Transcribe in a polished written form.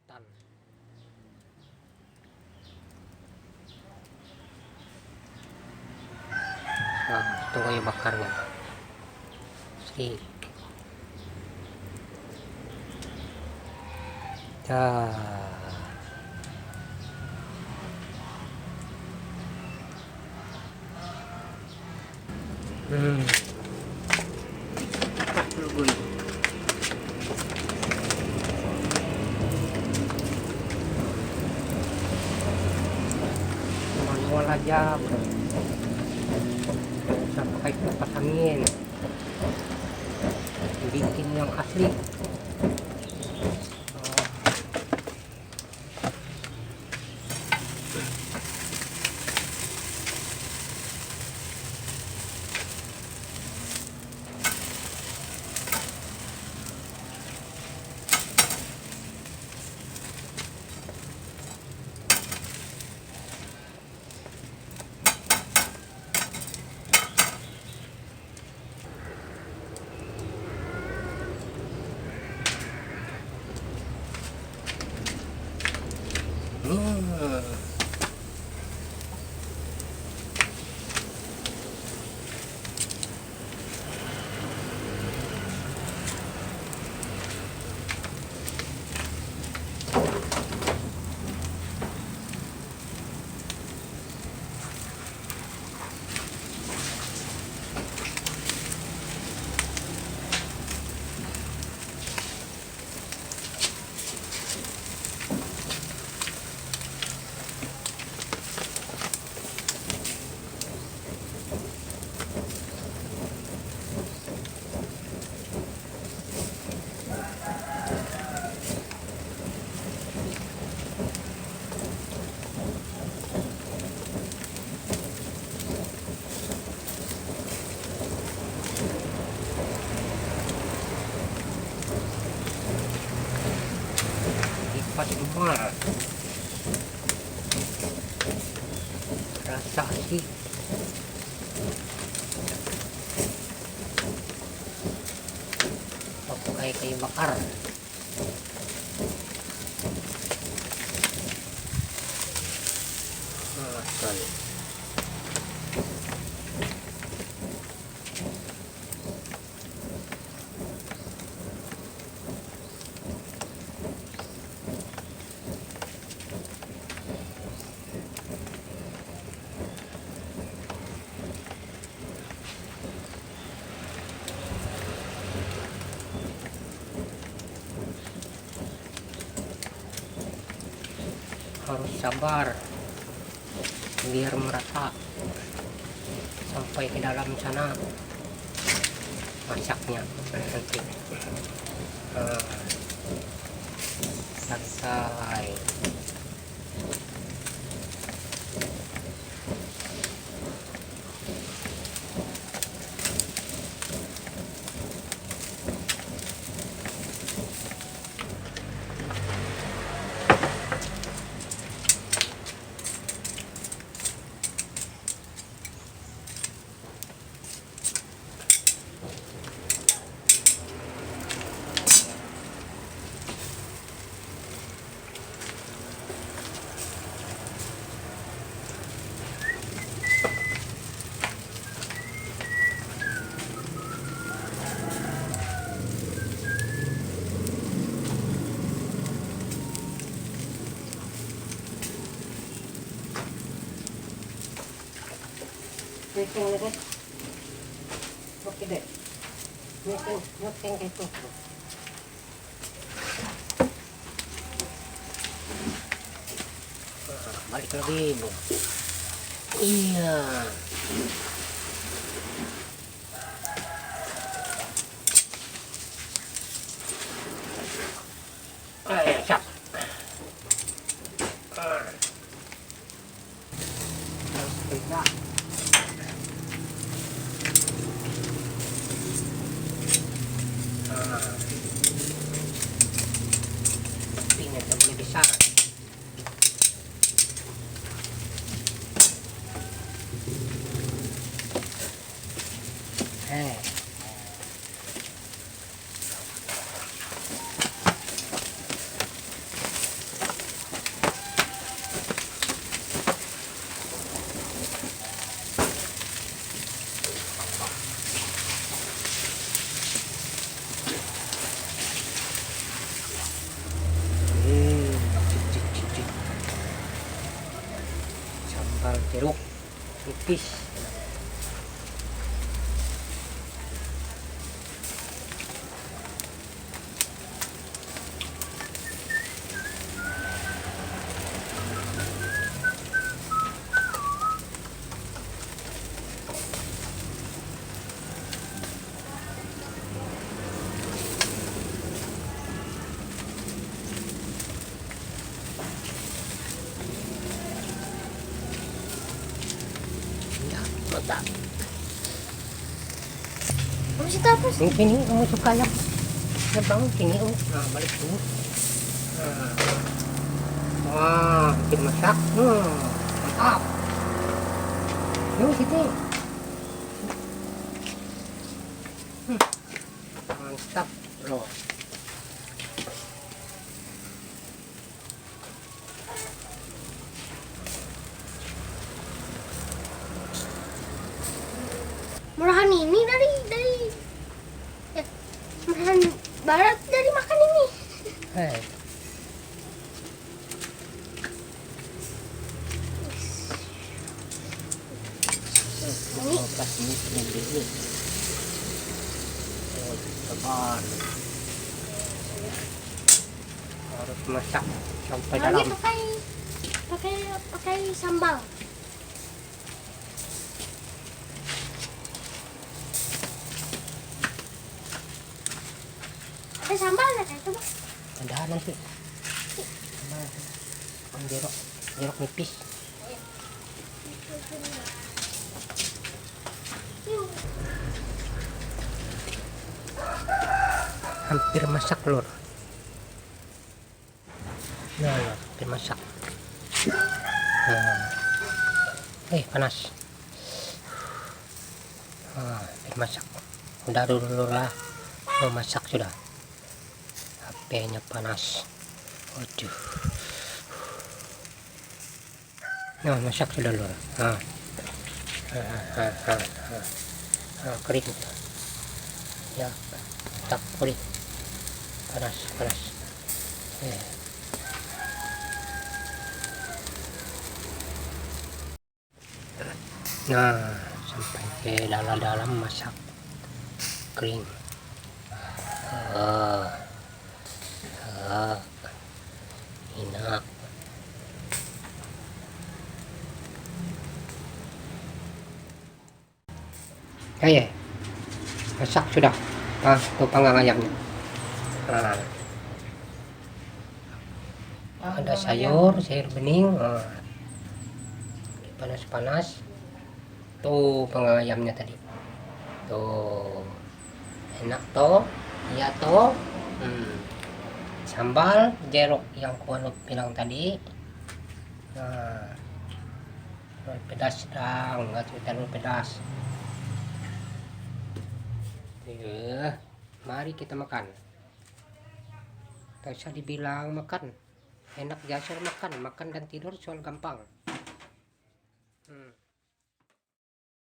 ketan. Nah, itu kayu bakarnya sih. Manual aja bro, sampai kipas angin, bikin yang asli. Lipat emas rasa sih pakai kayu bakar. Sekali. Harus sabar biar merata sampai ke dalam sana masaknya nanti. Santai. Meeting na rin. Okay deh. Meeting kayak itu. Balik lagi bu. Iya. Siap. Beda. Ini tak boleh besar. jeruk nipis. Mata. Masih tapos. Yung kini, kamu suka ya? Ya bang, kini oh. Nah, balik dulu. Nah. Wah, bikin masak. Mantap. Yuk, situ. Mantap, bro. Murahan ini dari ya, murahan barat dari makan ini. Hey. Ini Pas ini dulu. Oh, sabar. Harus masak sampai lagi dalam. pakai sambal. Ada sambal nggak kayak itu bang? Ada nanti. Om jeruk nipis. Hampir masak lor. Nah, hampir masak. Nah. Panas. Hampir masak. Udah dulu lah. Mau masak sudah. HP-nya panas. Waduh. Nah, masak sudah lor. Kering. Ya, tak kering. Panas. Nah, sampai ke dalam masak kering. Enak. Ya, masak sudah. Tuh panggang ayamnya. Ada sayur bening. Panas. Tuh panggang ayamnya tadi. Tuh enak toh. Iya toh. Sambal jeruk yang kuanut bilang tadi. Nah, pedas sedang, nggak terlalu pedas. Ya, mari kita makan. Tak usah dibilang makan, enak, jasa makan dan tidur soal gampang.